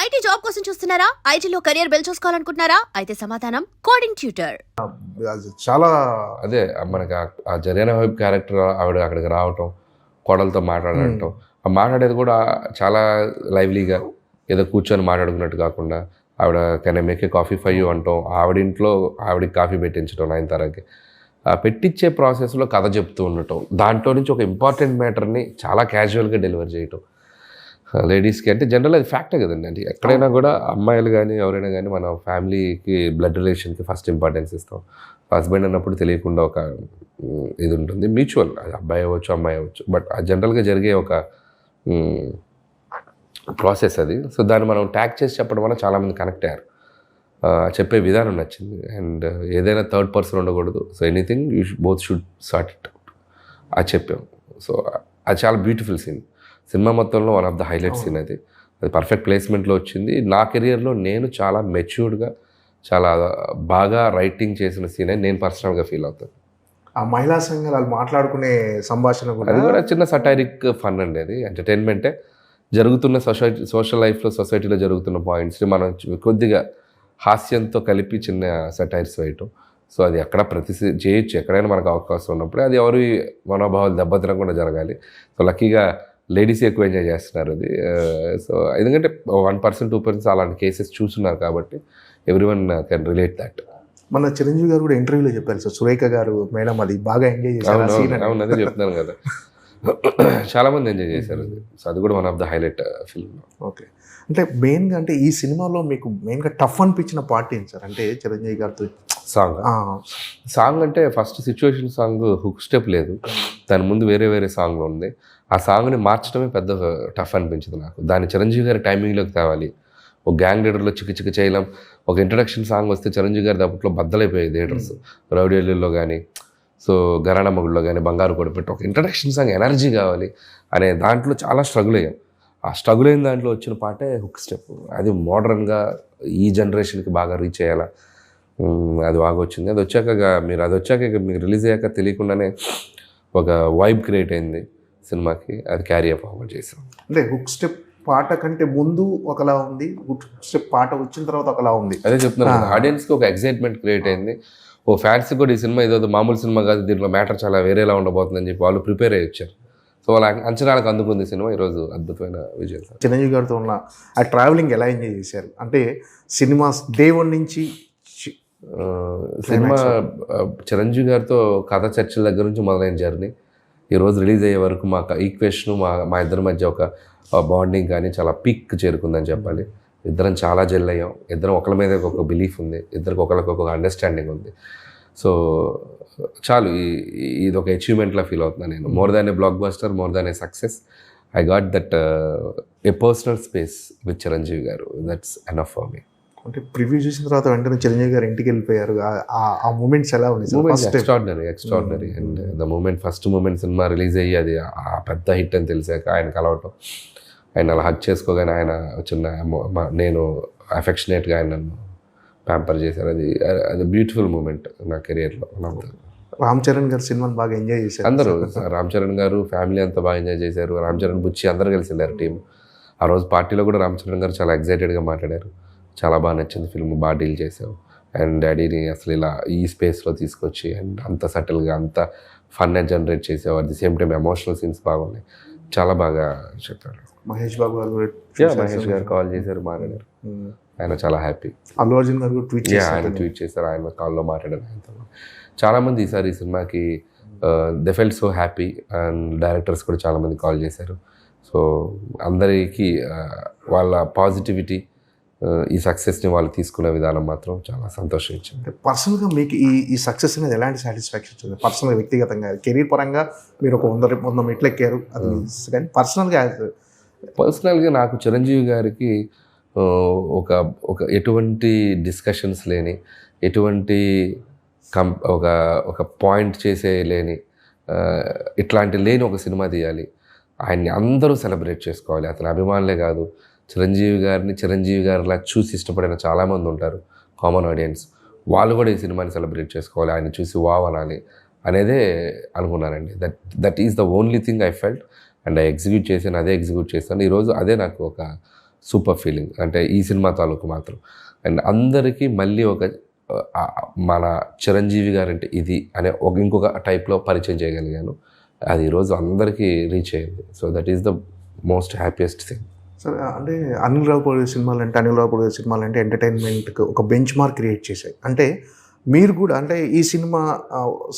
IT job కోసం చూస్తున్నారా? ఐటీలో కెరియర్ బిల్డ్ చూసుకోవాలనుకుంటున్నారా? అయితే సమాధానం కోడింగ్ ట్యూటర్. అది చాలా అదే మనకి ఆ జరీనా వైబ్ క్యారెక్టర్ ఆవిడ అక్కడికి రావటం, కోడలతో మాట్లాడటం, ఆ మాట్లాడేది కూడా చాలా లైవ్లీగా, ఏదో కూర్చొని మాట్లాడుకున్నట్టు కాకుండా ఆవిడ can make a coffee for you అంటాం, ఆవిడింట్లో ఆవిడకి కాఫీ పెట్టించడం, నయనతారకి పెట్టించే ప్రాసెస్లో కథ చెప్తూ ఉండటం, దాంట్లో నుంచి ఒక ఇంపార్టెంట్ మ్యాటర్ని చాలా క్యాజువల్గా డెలివర్ చేయటం లేడీస్కి. అంటే జనరల్ అది ఫ్యాక్టే కదండి. అంటే ఎక్కడైనా కూడా అమ్మాయిలు కానీ ఎవరైనా కానీ మన ఫ్యామిలీకి బ్లడ్ రిలేషన్కి ఫస్ట్ ఇంపార్టెన్స్ ఇస్తాం. హస్బెండ్ అన్నప్పుడు తెలియకుండా ఒక ఇది ఉంటుంది, మ్యూచువల్, అది అబ్బాయి అవ్వచ్చు అమ్మాయి అవ్వచ్చు, బట్ జనరల్గా జరిగే ఒక ప్రాసెస్ అది. సో దాన్ని మనం ట్యాగ్ చేసి చెప్పడం వల్ల చాలామంది కనెక్ట్ అయ్యారు. చెప్పే విధానం నచ్చింది. అండ్ ఏదైనా థర్డ్ పర్సన్ ఉండకూడదు. So anything you both should sort it out అది చెప్పాం. సో అది చాలా బ్యూటిఫుల్ సీన్. సినిమా మొత్తంలో one of the highlight scene అది పర్ఫెక్ట్ ప్లేస్మెంట్లో వచ్చింది. నా కెరియర్లో నేను చాలా మెచ్యూర్డ్గా, చాలా బాగా రైటింగ్ చేసిన సీన్ అని నేను పర్సనల్గా ఫీల్ అవుతాను. ఆ మహిళా సంఘాలు వాళ్ళు మాట్లాడుకునే సంభాషణ అది కూడా చిన్న సటైరిక్ ఫన్ అండి. అది ఎంటర్టైన్మెంటే. జరుగుతున్న సోషల్ లైఫ్లో, సొసైటీలో జరుగుతున్న పాయింట్స్ని మనం కొద్దిగా హాస్యంతో కలిపి చిన్న సటైర్స్ వేయటం. సో అది ఎక్కడ చేయొచ్చు, ఎక్కడైనా మనకు అవకాశం ఉన్నప్పుడే. అది ఎవరి మనోభావాలు దెబ్బతినకుండా జరగాలి. సో లక్కీగా లేడీస్ ఎక్కువ ఎంజాయ్ చేస్తున్నారు అది. సో ఎందుకంటే 1%, 2% అలాంటి కేసెస్ చూస్తున్నారు కాబట్టి ఎవ్రీవన్ కెన్ రిలేట్ దాట్. మన చిరంజీవి గారు కూడా ఇంటర్వ్యూలో చెప్పారు సార్, సురేఖ గారు మేడం అది బాగా ఎంజాయ్ చేశారు. అవును, అదే చెప్తున్నాను కదా, చాలామంది ఎంజాయ్ చేశారు అది. సో అది కూడా one of the highlight film. Okay, అంటే మెయిన్గా అంటే ఈ సినిమాలో మీకు మెయిన్గా టఫ్ అనిపించిన పార్ట్ ఏంటి సార్? అంటే చిరంజీవి గారితో సాంగ్ అంటే first situation song hook step లేదు, దాని ముందు వేరే వేరే సాంగ్ ఉంది. ఆ సాంగ్ని మార్చడమే పెద్ద టఫ్ అనిపించింది నాకు. దాన్ని చిరంజీవి గారి టైమింగ్లోకి తేవాలి. ఒక గ్యాంగ్ లీడర్లో చిక్క చేయలేం. ఒక ఇంట్రడక్షన్ సాంగ్ వస్తే చిరంజీవి గారి అప్పట్లో బద్దలైపోయాయి థియేటర్స్. రౌడీలో కానీ, సో గరాణ మగుళ్ళలో కానీ, బంగారు కొడిపెట్టి ఒక ఇంట్రడక్షన్ సాంగ్ ఎనర్జీ కావాలి అనే దాంట్లో చాలా స్ట్రగుల్ అయ్యాం. ఆ స్ట్రగుల్ అయిన దాంట్లో వచ్చిన పాటే హుక్ స్టెప్. అది మోడర్న్గా ఈ జనరేషన్కి బాగా రీచ్ అయ్యేలా అది బాగా వచ్చింది. అది వచ్చాక మీకు రిలీజ్ అయ్యాక తెలియకుండానే ఒక వైబ్ క్రియేట్ అయింది సినిమాకి. అది క్యారీ ఫార్వర్డ్ చేసాం. అంటే హుక్ స్టెప్ పాట కంటే ముందు ఒకలా ఉంది, హుక్ స్టెప్ పాట వచ్చిన తర్వాత ఒకలా ఉంది. అదే చెప్తున్నాను, ఆడియన్స్కి ఒక ఎక్సైట్మెంట్ క్రియేట్ అయింది. ఓ ఫ్యాన్స్ కూడా ఈ సినిమా ఏదో మామూలు సినిమా కాదు, దీంట్లో మ్యాటర్ చాలా వేరేలా ఉండబోతుందని చెప్పి వాళ్ళు ప్రిపేర్ అయ్యి వచ్చారు. సో వాళ్ళ అంచనాలకు అందుకుంది సినిమా. ఈరోజు అద్భుతమైన విజయం. చిరంజీవి గారితో ఉన్న ఆ ట్రావెలింగ్ ఎలా ఎంజాయ్ చేశారు? అంటే సినిమా డే 1 నుంచి సినిమా చిరంజీవి గారితో కథ చర్చల దగ్గర నుంచి మొదలైన జర్నీ ఈరోజు రిలీజ్ అయ్యే వరకు మా ఈక్వేషన్, మా ఇద్దరి మధ్య ఒక బాండింగ్ కానీ చాలా పీక్ చేరుకుందని చెప్పాలి. ఇద్దరం చాలా జెల్ అయ్యాం. ఇద్దరం ఒకరి మీద ఒక బిలీఫ్ ఉంది, ఇద్దరికి ఒకరికొక అండర్స్టాండింగ్ ఉంది. సో చాలు, ఇది ఒక అచీవ్మెంట్లా ఫీల్ అవుతున్నాను నేను. More than a blockbuster, more than a success, I got that a personal space with Chiranjeevi garu. That's enough for me. అంటే ప్రివ్యూ చూసిన తర్వాత వెంటనే చిరంజీవి గారు ఇంటికి వెళ్ళిపోయారు. ఆ మూమెంట్స్ ఎలా ఉంది? Extraordinary. And the moment, first moment cinema release అయ్యి అది ఆ పెద్ద హిట్ అని తెలిసాక ఆయన కలవటం, ఆయన అలా హక్ చేసుకోగానే ఆయన చిన్న నేను అఫెక్షనేట్గా ఆయన నన్ను ప్యాంపర్ చేశారు. అది బ్యూటిఫుల్ మూమెంట్ నా కెరియర్లో. రామ్ చరణ్ గారు సినిమాని బాగా ఎంజాయ్ చేశారు అందరూ. రామ్ చరణ్ గారు ఫ్యామిలీ అంతా బాగా ఎంజాయ్ చేశారు. రామ్ చరణ్, బుచ్చి అందరూ కలిసి వెళ్ళారు టీం. ఆ రోజు పార్టీలో కూడా రామ్ చరణ్ గారు చాలా ఎక్సైటెడ్గా మాట్లాడారు. చాలా బాగా నచ్చింది ఫిల్మ్, బాగా డీల్ చేసావు, అండ్ డాడీని అసలు ఇలా ఈ స్పేస్లో తీసుకొచ్చి అండ్ అంత సటిల్గా అంత ఫన్ జనరేట్ చేసావు. At the same time emotional scenes బాగున్నాయి, చాలా బాగా చెప్పారు. మహేష్ బాబు గారు మహేష్ గారు కాల్ చేశారు, మాట్లాడారు. ఆయన చాలా హ్యాపీ. అల్లు అర్జున్ గారు ఆయన ట్వీట్ చేశారు, ఆయన కాల్లో మాట్లాడారు ఆయనతో. చాలామంది ఈసారి ఈ సినిమాకి they felt so happy, and directors కూడా చాలామంది కాల్ చేశారు. సో అందరికీ వాళ్ళ పాజిటివిటీ, ఈ సక్సెస్ని వాళ్ళు తీసుకునే విధానం మాత్రం చాలా సంతోషించింది. పర్సనల్గా మీకు ఈ సక్సెస్ అనేది ఎలాంటి సాటిస్ఫాక్షన్ వచ్చింది? పర్సనల్గా, వ్యక్తిగతంగా, కెరీర్ పరంగా మీరు ఒక 100 మెట్లు ఎక్కారు, అది కానీ పర్సనల్గా నాకు చిరంజీవి గారికి ఒక ఎటువంటి డిస్కషన్స్ లేని, ఎటువంటి ఒక పాయింట్ చేసే లేని, ఇట్లాంటి లేని ఒక సినిమా తీయాలి. ఆయన్ని అందరూ సెలబ్రేట్ చేసుకోవాలి. అతని అభిమానులే కాదు, చిరంజీవి గారిలా చూసి ఇష్టపడిన చాలామంది ఉంటారు, కామన్ ఆడియన్స్. వాళ్ళు కూడా ఈ సినిమాని సెలబ్రేట్ చేసుకోవాలి, ఆయన చూసి వావ్ అనాలి అనేదే అనుకున్నానండి. That is the only thing I felt, and I execute చేశాను. ఈరోజు అదే నాకు ఒక సూపర్ ఫీలింగ్ అంటే ఈ సినిమా తాలూకు మాత్రం. అండ్ అందరికీ మళ్ళీ ఒక మన చిరంజీవి గారంటే ఇది అనే ఇంకొక టైప్లో పరిచయం చేయగలిగాను. అది ఈరోజు అందరికీ రీచ్ అయ్యింది. So that is the most happiest thing. సరే, అంటే అనిల్ రావుపూడి సినిమాలు అంటే ఎంటర్టైన్మెంట్కి ఒక బెంచ్ మార్క్ క్రియేట్ చేశాయి. అంటే మీరు కూడా అంటే ఈ సినిమా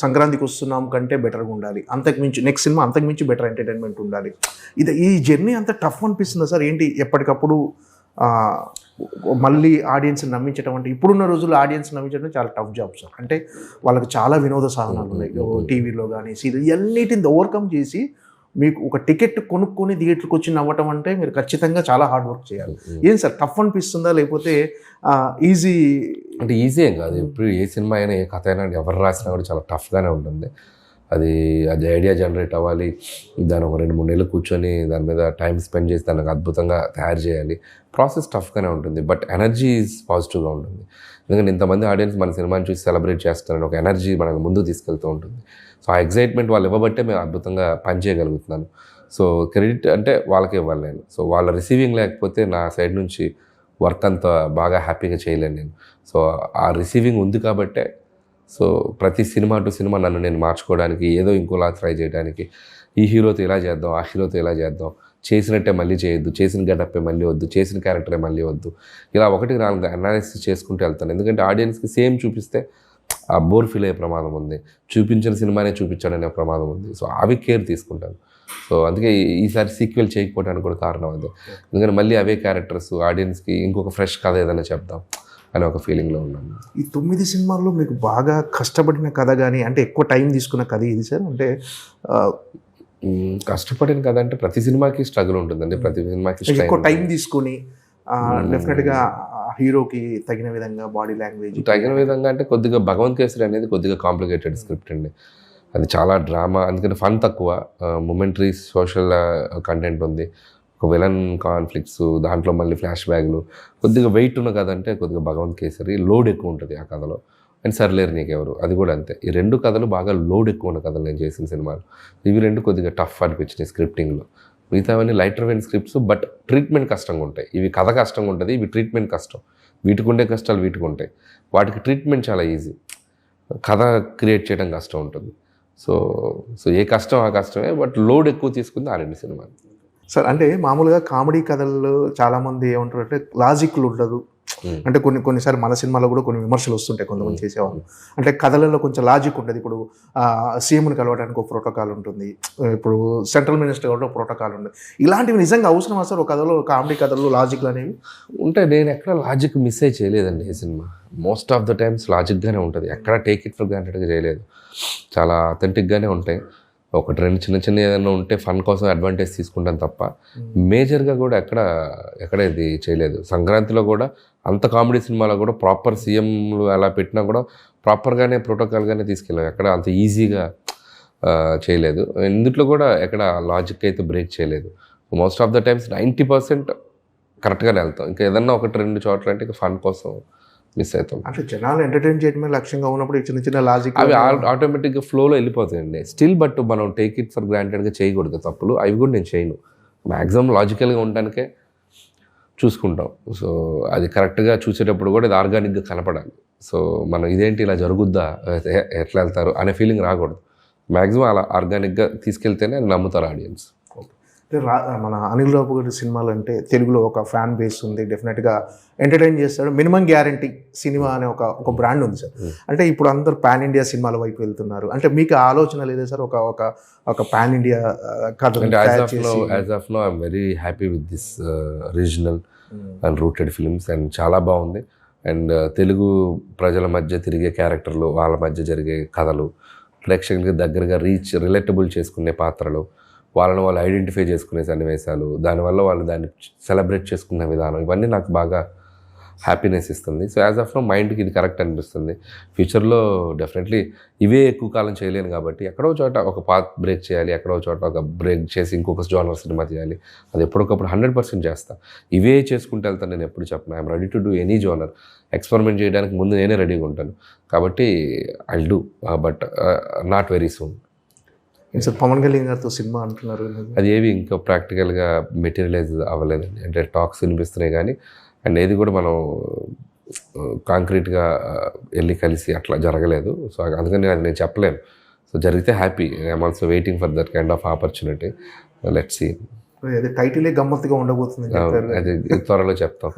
సంక్రాంతికి వస్తున్నాం కంటే బెటర్గా ఉండాలి, అంతకుమించి నెక్స్ట్ సినిమా అంతకుమించి బెటర్ ఎంటర్టైన్మెంట్ ఉండాలి. ఈ జర్నీ అంత టఫ్ అనిపిస్తుందా సార్? ఏంటి ఎప్పటికప్పుడు మళ్ళీ ఆడియన్స్ని నమ్మించడం అంటే ఇప్పుడున్న రోజుల్లో ఆడియన్స్ నమ్మించడం చాలా టఫ్ జాబ్ సార్. అంటే వాళ్ళకి చాలా వినోద సాధనాలు ఉన్నాయి, టీవీలో కానీ సీరియల్, ఇవన్నిటిని ఓవర్కమ్ చేసి మీకు ఒక టికెట్ కొనుక్కొని థియేటర్కి వచ్చి నవ్వటం అంటే మీరు ఖచ్చితంగా చాలా హార్డ్ వర్క్ చేయాలి. ఏం సార్ టఫ్ అనిపిస్తుందా, లేకపోతే ఈజీ? అంటే ఈజీ ఏం కాదు. ఇప్పుడు ఏ సినిమా అయినా ఏ కథ అయినా ఎవరు రాసినా కూడా చాలా టఫ్గానే ఉంటుంది. అది ఐడియా జనరేట్ అవ్వాలి, దాన్ని ఒక 2-3 నెలలు కూర్చొని దాని మీద టైం స్పెండ్ చేసి దానికి అద్భుతంగా తయారు చేయాలి. ప్రాసెస్ టఫ్గానే ఉంటుంది, బట్ ఎనర్జీ ఈజ్ పాజిటివ్గా ఉంటుంది. ఎందుకంటే ఇంతమంది ఆడియన్స్ మన సినిమాని చూసి సెలబ్రేట్ చేస్తారని ఒక ఎనర్జీ మనకు ముందుకు తీసుకెళ్తూ ఉంటుంది. సో ఆ ఎగ్జైట్మెంట్ వాళ్ళు ఇవ్వబట్టే మేము అద్భుతంగా పనిచేయగలుగుతున్నాను. సో క్రెడిట్ అంటే వాళ్ళకి ఇవ్వాలి నేను. సో వాళ్ళ రిసీవింగ్ లేకపోతే నా సైడ్ నుంచి వర్క్ అంతా బాగా హ్యాపీగా చేయలేను నేను. సో ఆ రిసీవింగ్ ఉంది కాబట్టే సో ప్రతి సినిమా టు సినిమా నన్ను నేను మార్చుకోవడానికి, ఏదో ఇంకోలా ట్రై చేయడానికి, ఈ హీరోతో ఇలా చేద్దాం, ఆ హీరోతో ఇలా చేద్దాం, చేసినట్టే మళ్ళీ చేయొద్దు, చేసిన గెటప్పే మళ్ళీ వద్దు, చేసిన క్యారెక్టరే మళ్ళీ వద్దు, ఇలా 1-4 అనాలిసిస్ చేసుకుంటూ వెళ్తాను. ఎందుకంటే ఆడియన్స్కి సేమ్ చూపిస్తే ఆ బోర్ ఫీల్ అయ్యే ప్రమాదం ఉంది, చూపించిన సినిమానే చూపించాడనే ప్రమాదం ఉంది. సో అవి కేర్ తీసుకుంటాను. సో అందుకే ఈసారి సీక్వెల్ చేయకపోవడానికి కూడా కారణం అదే. ఎందుకంటే మళ్ళీ అవే క్యారెక్టర్స్ ఆడియన్స్కి ఇంకొక ఫ్రెష్ కథ ఏదైనా చెప్దాం అనే ఒక ఫీలింగ్లో ఉన్నాను. ఈ 9 సినిమాల్లో మీకు బాగా కష్టపడిన కథ కానీ, అంటే ఎక్కువ టైం తీసుకున్న కథ ఇది సార్? అంటే కష్టపడిన కథ అంటే ప్రతి సినిమాకి స్ట్రగుల్ ఉంటుందండి, ప్రతి సినిమాకి ఎక్కువ టైం తీసుకుని డెఫినెట్గా హీరోకి తగిన విధంగా బాడీ లాంగ్వేజ్ తగిన విధంగా అంటే కొద్దిగా భగవంత్ కేసరి అనేది కొద్దిగా కాంప్లికేటెడ్ స్క్రిప్ట్ అండి. అది చాలా డ్రామా, అందుకని ఫన్ తక్కువ, మొమెంటరీ సోషల్ కంటెంట్ ఉంది, ఒక విలన్ కాన్ఫ్లిక్ట్స్, దాంట్లో మళ్ళీ ఫ్లాష్ బ్యాక్లు, కొద్దిగా వెయిట్ ఉన్న కథ అంటే కొద్దిగా భగవంత్ కేసరి. లోడ్ ఎక్కువ ఉంటుంది ఆ కథలో. అండ్ సర్లేరు నీకెవరు, అది కూడా అంతే. ఈ 2 కథలు బాగా లోడ్ ఎక్కువ ఉన్న కథలు నేను చేసిన సినిమాలు. ఇవి 2 కొద్దిగా టఫ్ అనిపించినాయి స్క్రిప్టింగ్లో. మిగతావన్నీ lighter vein scripts, but treatment కష్టంగా ఉంటాయి. ఇవి కథ కష్టంగా ఉంటుంది, ఇవి ట్రీట్మెంట్ కష్టం. వీటికి ఉండే కష్టాలు వీటికి ఉంటాయి. వాటికి ట్రీట్మెంట్ చాలా ఈజీ, కథ క్రియేట్ చేయడం కష్టం ఉంటుంది. సో ఏ కష్టం ఆ కష్టమే, బట్ లోడ్ ఎక్కువ తీసుకుంది ఆ 2 సినిమాలు. సార్, అంటే మామూలుగా కామెడీ కథల్లో చాలామంది ఏమంటారు అంటే లాజిక్లు ఉండదు. అంటే కొన్నిసార్లు మన సినిమాలో కూడా కొన్ని విమర్శలు వస్తుంటాయి కొంతమంది చేసేవాళ్ళు. అంటే కథలలో కొంచెం లాజిక్ ఉంటుంది. ఇప్పుడు సీఎంని కలవడానికి ఒక ప్రోటోకాల్ ఉంటుంది, ఇప్పుడు సెంట్రల్ మినిస్టర్ కూడా ప్రోటోకాల్ ఉంటుంది. ఇలాంటివి నిజంగా అవసరం సార్ ఒక కథలో, కామెడీ కథల్లో లాజిక్లు అనేవి ఉంటాయి? నేను ఎక్కడ లాజిక్ మిస్ అయ్యి చేయలేదండి ఈ సినిమా. మోస్ట్ ఆఫ్ ద టైమ్స్ లాజిక్గానే ఉంటుంది, ఎక్కడ టేక్ ఇట్ ఫర్ గ్రాంటెడ్గా చేయలేదు. చాలా అథెంటిక్గానే ఉంటాయి. 1-2 చిన్న ఏదైనా ఉంటే ఫన్ కోసం అడ్వాంటేజ్ తీసుకుంటాను తప్ప మేజర్గా కూడా ఎక్కడ ఇది చేయలేదు. సంక్రాంతిలో కూడా అంత కామెడీ సినిమాలో కూడా ప్రాపర్ సీఎంలు అలా పెట్టినా కూడా ప్రాపర్గానే ప్రోటోకాల్గానే తీసుకెళ్ళాం. ఎక్కడ అంత ఈజీగా చేయలేదు. ఇందులో కూడా ఎక్కడ లాజిక్ అయితే బ్రేక్ చేయలేదు. మోస్ట్ ఆఫ్ ద టైమ్స్ 90% కరెక్ట్గానే వెళ్తాం. ఇంకా ఏదన్నా 1-2 చోట్ల అంటే ఫన్ కోసం మిస్ అవుతాం. అంటే జనాలు ఎంటర్టైన్ చేయడమే లక్ష్యంగా ఉన్నప్పుడు చిన్న లాజిక్ అవి ఆటోమేటిక్గా ఫ్లోలో వెళ్ళిపోతాయండి స్టిల్. బట్ మనం టేక్ ఇట్ ఫర్ గ్రాంటెడ్గా చేయకూడదు తప్పులు. అవి కూడా నేను చేయను. మ్యాక్సిమం లాజికల్గా ఉండడానికే చూసుకుంటాం. సో అది కరెక్ట్గా చూసేటప్పుడు కూడా ఇది ఆర్గానిక్గా కనపడాలి. సో మనం ఇదేంటి ఇలా జరుగుద్దా, ఎట్లా వెళ్తారు అనే ఫీలింగ్ రాకూడదు. మ్యాక్సిమం అలా ఆర్గానిక్గా తీసుకెళ్తేనే నమ్ముతారు ఆడియన్స్. అంటే మన అనిల్ రావుపూడి సినిమాలు అంటే తెలుగులో ఒక ఫ్యాన్ బేస్ ఉంది, డెఫినెట్గా ఎంటర్టైన్ చేస్తాడు. మినిమం గ్యారంటీ సినిమా అనే ఒక బ్రాండ్ ఉంది సార్. అంటే ఇప్పుడు అందరు పాన్ ఇండియా సినిమాల వైపు వెళ్తున్నారు. అంటే మీకు ఆలోచన లేదా సార్ ఒక పాన్ ఇండియా కథ? As of now I'm very happy with this regional and rooted films. And చాలా బాగుంది. అండ్ తెలుగు ప్రజల మధ్య తిరిగే క్యారెక్టర్లు, వాళ్ళ మధ్య జరిగే కథలు, ప్రేక్షకులకి దగ్గరగా రిలేటబుల్ చేసుకునే పాత్రలు, వాళ్ళని వాళ్ళు ఐడెంటిఫై చేసుకునే సన్నివేశాలు, దానివల్ల వాళ్ళు దాన్ని సెలబ్రేట్ చేసుకునే విధానం, ఇవన్నీ నాకు బాగా హ్యాపీనెస్ ఇస్తుంది. సో యాజ్ ఆఫ్ నో మైండ్కి ఇది కరెక్ట్ అనిపిస్తుంది. ఫ్యూచర్లో డెఫినెట్లీ ఇవే ఎక్కువ కాలం చేయలేను కాబట్టి ఎక్కడో చోట ఒక పాత్ బ్రేక్ చేయాలి, ఎక్కడో చోట ఒక బ్రేక్ చేసి ఇంకొక జోనర్ సినిమా చేయాలి. అది ఎప్పటికప్పుడు 100% చేస్తాను. ఇవే చేసుకుంటూ వెళ్తాను. నేను ఎప్పుడు చెప్పను I'm ready to do any genre. Experiment చేయడానికి ముందు నేనే రెడీగా ఉంటాను. కాబట్టి I will do, but not very soon. Sir Pawan Kalyan గారితో సినిమా అంటున్నారు. అది ఏవి ఇంకా ప్రాక్టికల్గా మెటీరియలైజ్ అవ్వలేదండి. అంటే టాక్స్ వినిపిస్తున్నాయి కానీ అండ్ ఏది కూడా మనం కాంక్రీట్గా వెళ్ళి కలిసి అట్లా జరగలేదు. సో అందుకని అది నేను చెప్పలేను. సో జరిగితే happy. I'm also waiting for that kind of opportunity. Let's see. అదే టైటిలే గమ్మత్తుగా ఉండబోతుంది. అది త్వరలో చెప్తాం.